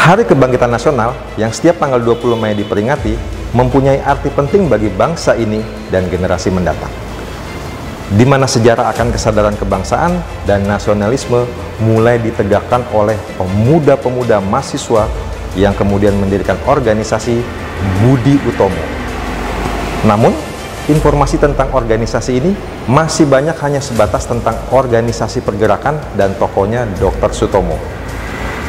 Hari Kebangkitan Nasional yang setiap tanggal 20 Mei diperingati mempunyai arti penting bagi bangsa ini dan generasi mendatang, di mana sejarah akan kesadaran kebangsaan dan nasionalisme mulai ditegakkan oleh pemuda-pemuda mahasiswa yang kemudian mendirikan organisasi Budi Utomo. Namun, informasi tentang organisasi ini masih banyak hanya sebatas tentang organisasi pergerakan dan tokohnya Dr. Sutomo.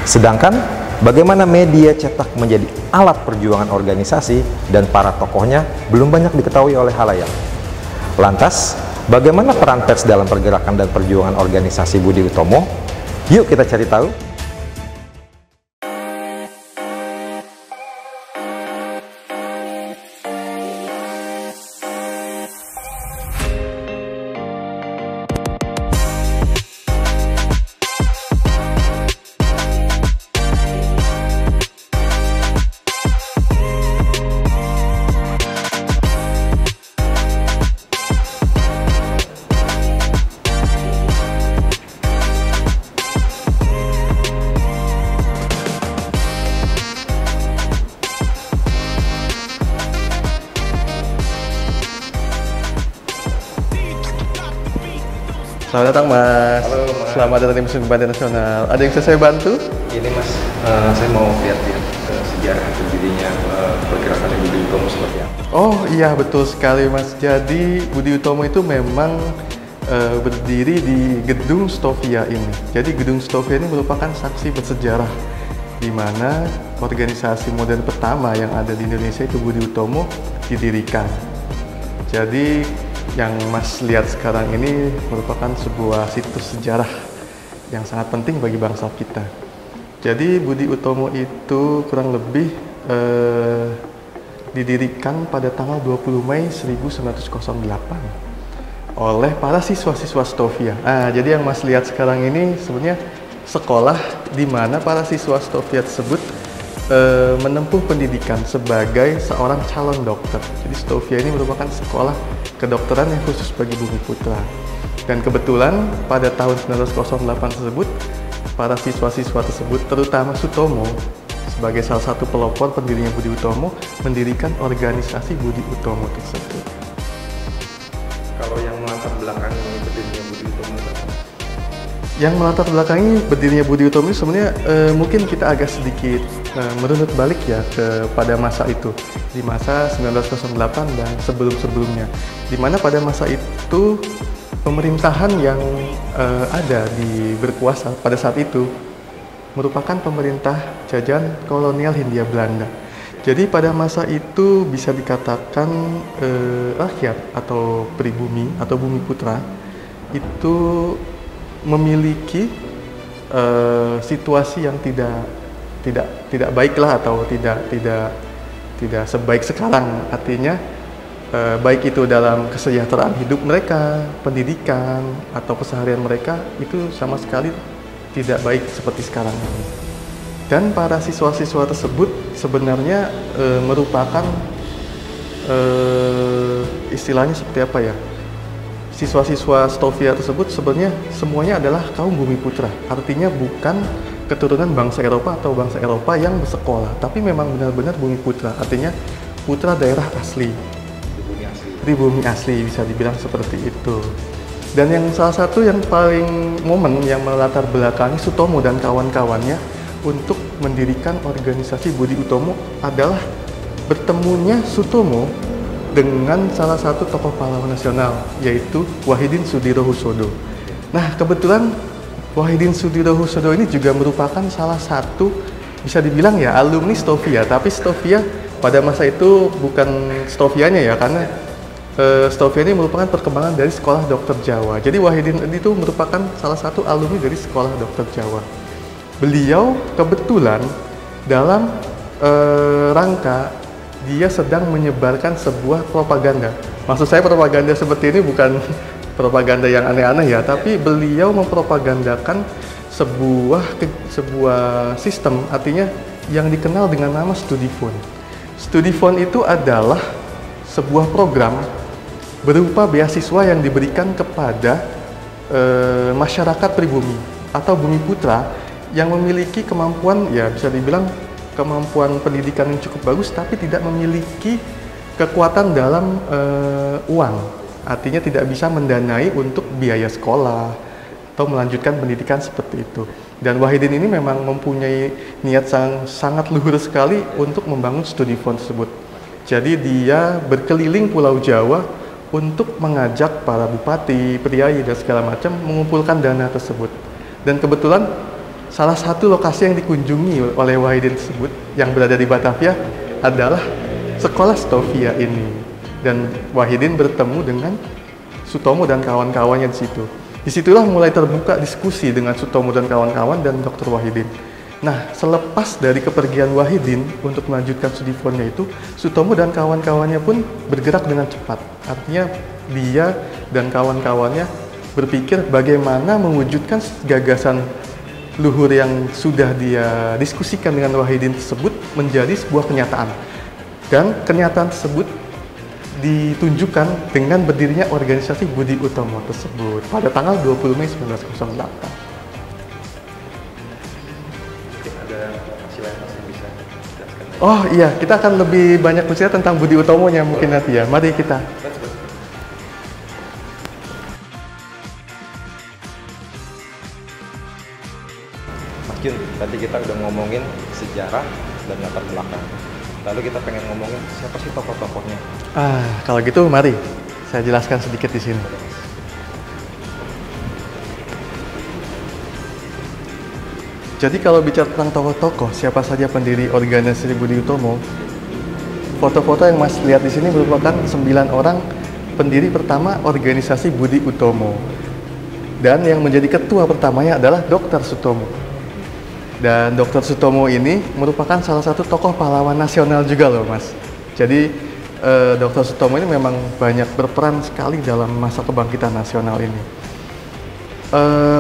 Sedangkan, bagaimana media cetak menjadi alat perjuangan organisasi dan para tokohnya belum banyak diketahui oleh khalayak. Lantas, bagaimana peran pers dalam pergerakan dan perjuangan organisasi Budi Utomo? Yuk kita cari tahu. Selamat datang Mas. Halo, Mas. Selamat datang di Museum Kebangkitan Nasional. Ada yang bisa saya bantu? Ini Mas, saya mau lihat-lihat sejarah berdirinya pergerakan Budi Utomo seperti apa. Oh iya, betul sekali Mas. Jadi Budi Utomo itu memang berdiri di Gedung Stovia ini. Jadi Gedung Stovia ini merupakan saksi bersejarah di mana organisasi modern pertama yang ada di Indonesia itu Budi Utomo didirikan. Jadi yang Mas lihat sekarang ini merupakan sebuah situs sejarah yang sangat penting bagi bangsa kita. Jadi Budi Utomo itu kurang lebih didirikan pada tanggal 20 Mei 1908 oleh para siswa-siswa Stovia. Nah, jadi yang Mas lihat sekarang ini sebenarnya sekolah di mana para siswa Stovia tersebut menempuh pendidikan sebagai seorang calon dokter. Jadi Stovia ini merupakan sekolah kedokteran yang khusus bagi Bumi Putra. Dan kebetulan pada tahun 1908 tersebut, para siswa-siswa tersebut, terutama Sutomo, sebagai salah satu pelopor pendirinya Budi Utomo, mendirikan organisasi Budi Utomo tersebut. Kalau yang melatar belakangi berdirinya Budi Utomo apa? Yang melatar belakangi berdirinya Budi Utomo ini sebenarnya mungkin kita agak sedikit merunut balik ya pada masa itu, di masa 1908 dan sebelum-sebelumnya, di mana pada masa itu pemerintahan yang ada di berkuasa pada saat itu merupakan pemerintah jajahan kolonial Hindia Belanda. Jadi pada masa itu bisa dikatakan rakyat atau pribumi atau Bumi Putra itu memiliki situasi yang tidak baiklah atau tidak sebaik sekarang. Artinya baik itu dalam kesejahteraan hidup mereka, pendidikan atau keseharian mereka itu sama sekali tidak baik seperti sekarang ini. Dan para siswa-siswa tersebut sebenarnya merupakan istilahnya seperti apa ya? Siswa-siswa Stovia tersebut sebenarnya semuanya adalah kaum Bumi Putra. Artinya bukan keturunan bangsa Eropa atau bangsa Eropa yang bersekolah, tapi memang benar-benar Bumi Putra. Artinya putra daerah asli. Pribumi asli bisa dibilang seperti itu. Dan yang salah satu yang paling momen yang melatar belakangi Sutomo dan kawan-kawannya untuk mendirikan organisasi Budi Utomo adalah bertemunya Sutomo dengan salah satu tokoh pahlawan nasional, yaitu Wahidin Sudirohusodo. Nah, kebetulan Wahidin Sudirohusodo ini juga merupakan salah satu, bisa dibilang ya, alumni Stovia. Tapi Stovia pada masa itu bukan Stovianya ya, karena Stovia ini merupakan perkembangan dari Sekolah Dokter Jawa. Jadi Wahidin itu merupakan salah satu alumni dari Sekolah Dokter Jawa. Beliau kebetulan dalam rangka dia sedang menyebarkan sebuah propaganda. Maksud saya propaganda seperti ini bukan propaganda yang aneh-aneh ya, tapi beliau mempropagandakan sebuah sistem, artinya yang dikenal dengan nama studi fund. Studi fund itu adalah sebuah program berupa beasiswa yang diberikan kepada masyarakat pribumi atau Bumi Putra yang memiliki kemampuan, ya bisa dibilang kemampuan pendidikan yang cukup bagus, tapi tidak memiliki kekuatan dalam uang. Artinya tidak bisa mendanai untuk biaya sekolah atau melanjutkan pendidikan seperti itu. Dan Wahidin ini memang mempunyai niat sangat luhur sekali untuk membangun studi fund tersebut. Jadi dia berkeliling Pulau Jawa untuk mengajak para bupati, priai, dan segala macam mengumpulkan dana tersebut. Dan kebetulan salah satu lokasi yang dikunjungi oleh Wahidin tersebut yang berada di Batavia adalah sekolah Stovia ini. Dan Wahidin bertemu dengan Sutomo dan kawan-kawannya di situ. Disitulah mulai terbuka diskusi dengan Sutomo dan kawan-kawan dan Dr. Wahidin. Nah, selepas dari kepergian Wahidin untuk melanjutkan studi fondnya itu, Sutomo dan kawan-kawannya pun bergerak dengan cepat. Artinya dia dan kawan-kawannya berpikir bagaimana mewujudkan gagasan luhur yang sudah dia diskusikan dengan Wahidin tersebut menjadi sebuah kenyataan. Dan kenyataan tersebut ditunjukkan dengan berdirinya organisasi Budi Utomo tersebut pada tanggal 20 Mei 1908. Oh iya, kita akan lebih banyak bicara tentang Budi Utomonya mungkin nanti ya. Mari kita. Mas Jun, tadi kita udah ngomongin sejarah dan latar belakang. Lalu kita pengen ngomongin siapa sih tokoh-tokohnya. Kalau gitu mari saya jelaskan sedikit di sini. Jadi kalau bicara tentang tokoh-tokoh, siapa saja pendiri organisasi Budi Utomo, foto-foto yang Mas lihat di sini merupakan 9 orang pendiri pertama organisasi Budi Utomo. Dan yang menjadi ketua pertamanya adalah Dr. Sutomo. Dan Dr. Sutomo ini merupakan salah satu tokoh pahlawan nasional juga loh, Mas. Jadi Dr. Sutomo ini memang banyak berperan sekali dalam masa kebangkitan nasional ini.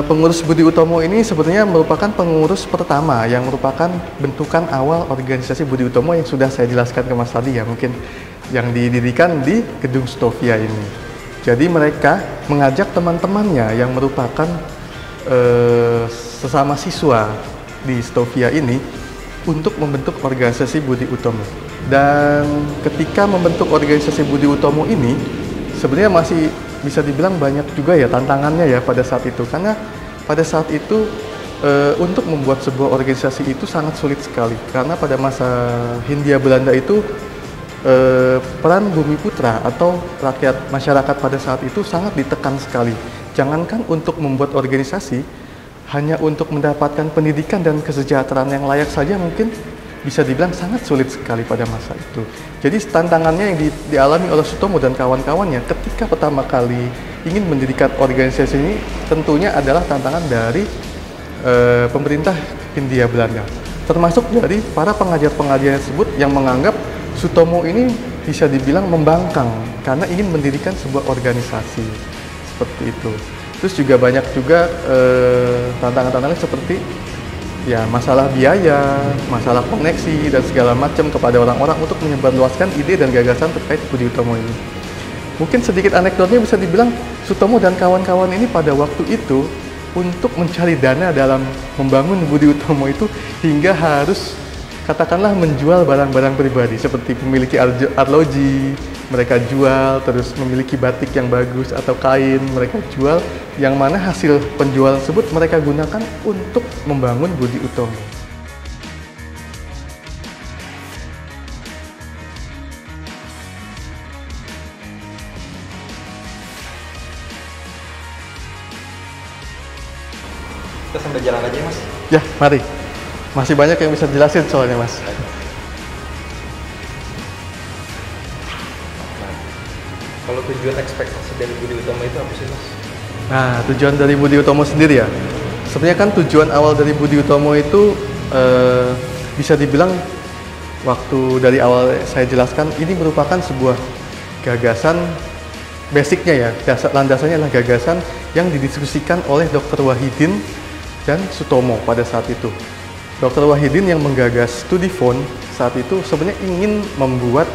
Pengurus Budi Utomo ini sebetulnya merupakan pengurus pertama yang merupakan bentukan awal organisasi Budi Utomo yang sudah saya jelaskan ke Mas tadi ya, mungkin yang didirikan di Gedung Stovia ini. Jadi mereka mengajak teman-temannya yang merupakan sesama siswa di Stovia ini untuk membentuk organisasi Budi Utomo. Dan ketika membentuk organisasi Budi Utomo ini sebenarnya masih bisa dibilang banyak juga ya tantangannya ya pada saat itu, karena pada saat itu untuk membuat sebuah organisasi itu sangat sulit sekali, karena pada masa Hindia Belanda itu peran Bumi Putra atau rakyat masyarakat pada saat itu sangat ditekan sekali. Jangankan untuk membuat organisasi, hanya untuk mendapatkan pendidikan dan kesejahteraan yang layak saja mungkin bisa dibilang sangat sulit sekali pada masa itu. Jadi tantangannya yang dialami oleh Sutomo dan kawan-kawannya ketika pertama kali ingin mendirikan organisasi ini tentunya adalah tantangan dari pemerintah Hindia Belanda. Termasuk dari para pengajar-pengajar tersebut yang menganggap Sutomo ini bisa dibilang membangkang karena ingin mendirikan sebuah organisasi seperti itu. Terus juga banyak juga tantangan-tantangan seperti ya masalah biaya, masalah koneksi dan segala macam kepada orang-orang untuk menyebarluaskan ide dan gagasan terkait Budi Utomo ini. Mungkin sedikit anekdotnya bisa dibilang Sutomo dan kawan-kawan ini pada waktu itu untuk mencari dana dalam membangun Budi Utomo itu hingga harus katakanlah menjual barang-barang pribadi seperti memiliki arloji, mereka jual, terus memiliki batik yang bagus atau kain mereka jual, yang mana hasil penjualan tersebut mereka gunakan untuk membangun Budi Utomo. Kita sambil jalan aja, Mas. Ya, mari. Masih banyak yang bisa jelasin soalnya, Mas. Kalau tujuan ekspektasi dari Budi Utomo itu apa sih, Mas? Nah, tujuan dari Budi Utomo sendiri ya. Sebenarnya kan tujuan awal dari Budi Utomo itu bisa dibilang waktu dari awal saya jelaskan ini merupakan sebuah gagasan basicnya ya. Landasannya adalah gagasan yang didiskusikan oleh Dr. Wahidin dan Sutomo pada saat itu. Dr. Wahidin yang menggagas studi fund saat itu sebenarnya ingin membuat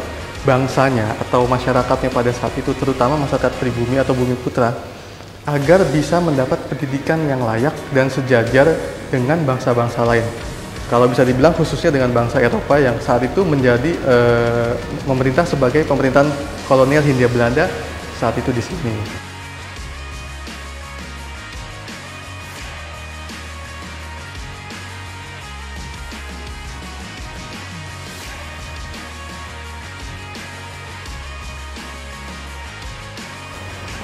bangsanya atau masyarakatnya pada saat itu, terutama masyarakat pribumi atau Bumi Putra, agar bisa mendapat pendidikan yang layak dan sejajar dengan bangsa-bangsa lain. Kalau bisa dibilang khususnya dengan bangsa Eropa yang saat itu menjadi memerintah sebagai pemerintahan kolonial Hindia Belanda saat itu di sini.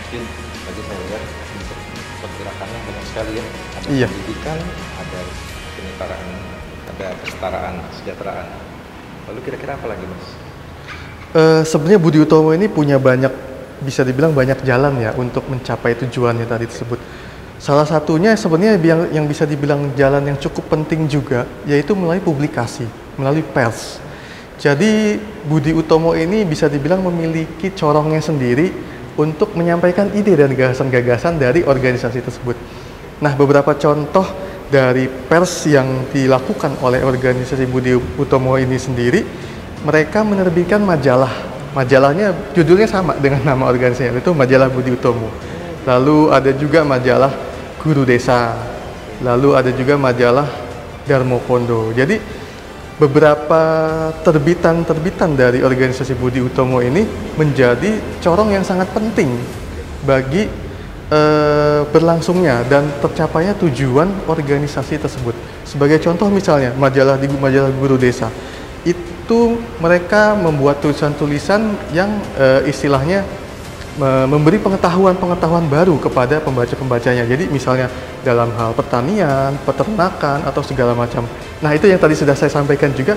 Mungkin tadi saya lihat untuk pergerakannya banyak sekali ya. Ada Iya. pendidikan, ada penyetaraan, ada kesetaraan, kesejahteraan. Lalu kira-kira apa lagi, Mas? Sebenarnya Budi Utomo ini punya banyak, bisa dibilang banyak jalan ya untuk mencapai tujuannya tadi tersebut. Salah satunya sebenarnya yang bisa dibilang jalan yang cukup penting juga, yaitu melalui publikasi, melalui pers. Jadi Budi Utomo ini bisa dibilang memiliki corongnya sendiri untuk menyampaikan ide dan gagasan-gagasan dari organisasi tersebut. Nah, beberapa contoh dari pers yang dilakukan oleh organisasi Budi Utomo ini sendiri, mereka menerbitkan majalah. Majalahnya judulnya sama dengan nama organisasinya, itu majalah Budi Utomo. Lalu ada juga majalah Guru Desa. Lalu ada juga majalah Darmo Kondo. Jadi beberapa terbitan-terbitan dari organisasi Budi Utomo ini menjadi corong yang sangat penting bagi berlangsungnya dan tercapainya tujuan organisasi tersebut. Sebagai contoh misalnya majalah Guru Desa, itu mereka membuat tulisan-tulisan yang istilahnya memberi pengetahuan-pengetahuan baru kepada pembaca-pembacanya. Jadi misalnya dalam hal pertanian, peternakan, atau segala macam. Nah, itu yang tadi sudah saya sampaikan juga,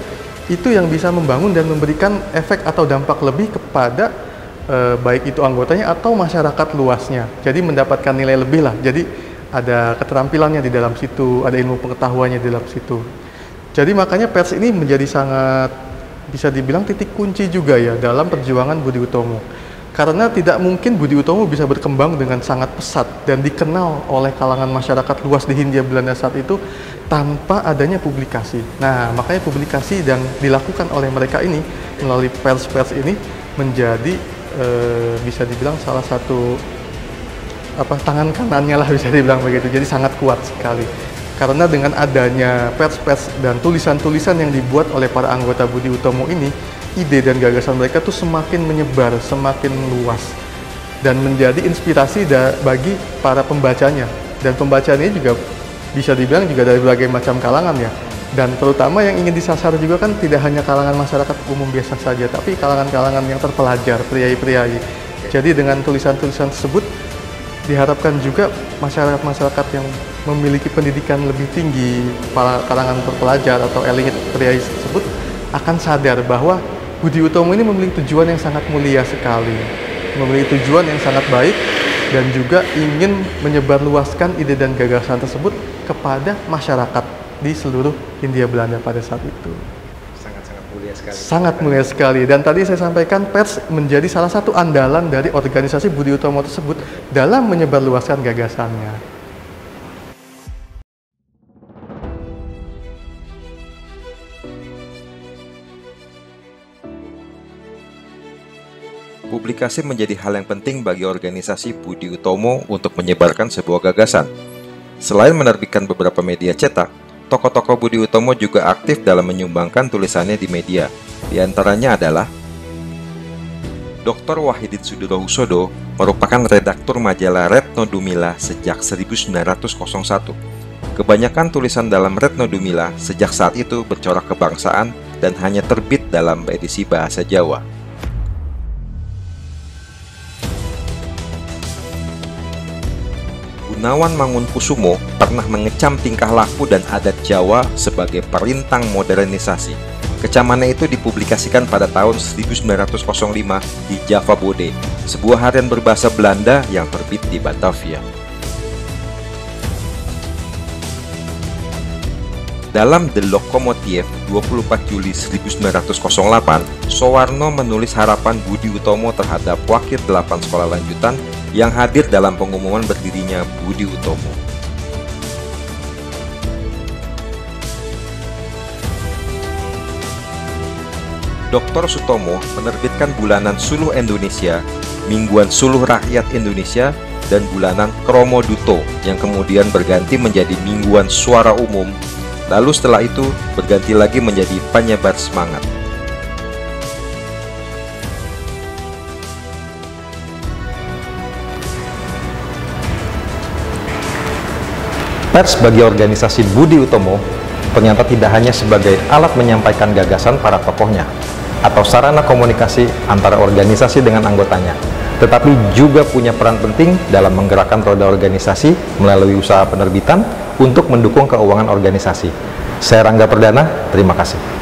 itu yang bisa membangun dan memberikan efek atau dampak lebih kepada baik itu anggotanya atau masyarakat luasnya. Jadi mendapatkan nilai lebih lah. Jadi ada keterampilannya di dalam situ, ada ilmu pengetahuannya di dalam situ. Jadi makanya pers ini menjadi sangat, bisa dibilang titik kunci juga ya dalam perjuangan Budi Utomo. Karena tidak mungkin Budi Utomo bisa berkembang dengan sangat pesat dan dikenal oleh kalangan masyarakat luas di Hindia Belanda saat itu tanpa adanya publikasi. Nah, makanya publikasi yang dilakukan oleh mereka ini melalui pers-pers ini menjadi bisa dibilang salah satu tangan kanannya lah, bisa dibilang begitu. Jadi sangat kuat sekali. Karena dengan adanya pers-pers dan tulisan-tulisan yang dibuat oleh para anggota Budi Utomo ini, ide dan gagasan mereka tuh semakin menyebar, semakin luas, dan menjadi inspirasi bagi para pembacanya. Dan pembacanya juga bisa dibilang juga dari berbagai macam kalangan ya. Dan terutama yang ingin disasar juga kan tidak hanya kalangan masyarakat umum biasa saja, tapi kalangan-kalangan yang terpelajar, priai-priai. Jadi dengan tulisan-tulisan tersebut diharapkan juga masyarakat-masyarakat yang memiliki pendidikan lebih tinggi, para kalangan terpelajar atau elit priai tersebut akan sadar bahwa Budi Utomo ini memiliki tujuan yang sangat mulia sekali, memiliki tujuan yang sangat baik, dan juga ingin menyebarluaskan ide dan gagasan tersebut kepada masyarakat di seluruh Hindia Belanda pada saat itu. Sangat-sangat mulia sekali. Sangat mulia sekali. Dan tadi saya sampaikan pers menjadi salah satu andalan dari organisasi Budi Utomo tersebut dalam menyebarluaskan gagasannya. Publikasi menjadi hal yang penting bagi organisasi Budi Utomo untuk menyebarkan sebuah gagasan. Selain menerbitkan beberapa media cetak, tokoh-tokoh Budi Utomo juga aktif dalam menyumbangkan tulisannya di media. Di antaranya adalah Dr. Wahidin Sudirohusodo merupakan redaktur majalah Retno Dumila sejak 1901. Kebanyakan tulisan dalam Retno Dumila sejak saat itu bercorak kebangsaan dan hanya terbit dalam edisi bahasa Jawa. Gunawan Mangunkusumo pernah mengecam tingkah laku dan adat Jawa sebagai perintang modernisasi. Kecamannya itu dipublikasikan pada tahun 1905 di Java Bode, sebuah harian berbahasa Belanda yang terbit di Batavia. Dalam The Locomotive 24 Juli 1908, Soewarno menulis harapan Budi Utomo terhadap wakil 8 sekolah lanjutan yang hadir dalam pengumuman berdirinya Budi Utomo. Dr. Sutomo menerbitkan bulanan Suluh Indonesia, Mingguan Suluh Rakyat Indonesia, dan bulanan Kromo Duto yang kemudian berganti menjadi mingguan Suara Umum, lalu setelah itu berganti lagi menjadi Penyebar Semangat. Pers bagi organisasi Budi Utomo ternyata tidak hanya sebagai alat menyampaikan gagasan para tokohnya atau sarana komunikasi antara organisasi dengan anggotanya, tetapi juga punya peran penting dalam menggerakkan roda organisasi melalui usaha penerbitan untuk mendukung keuangan organisasi. Saya Rangga Perdana, terima kasih.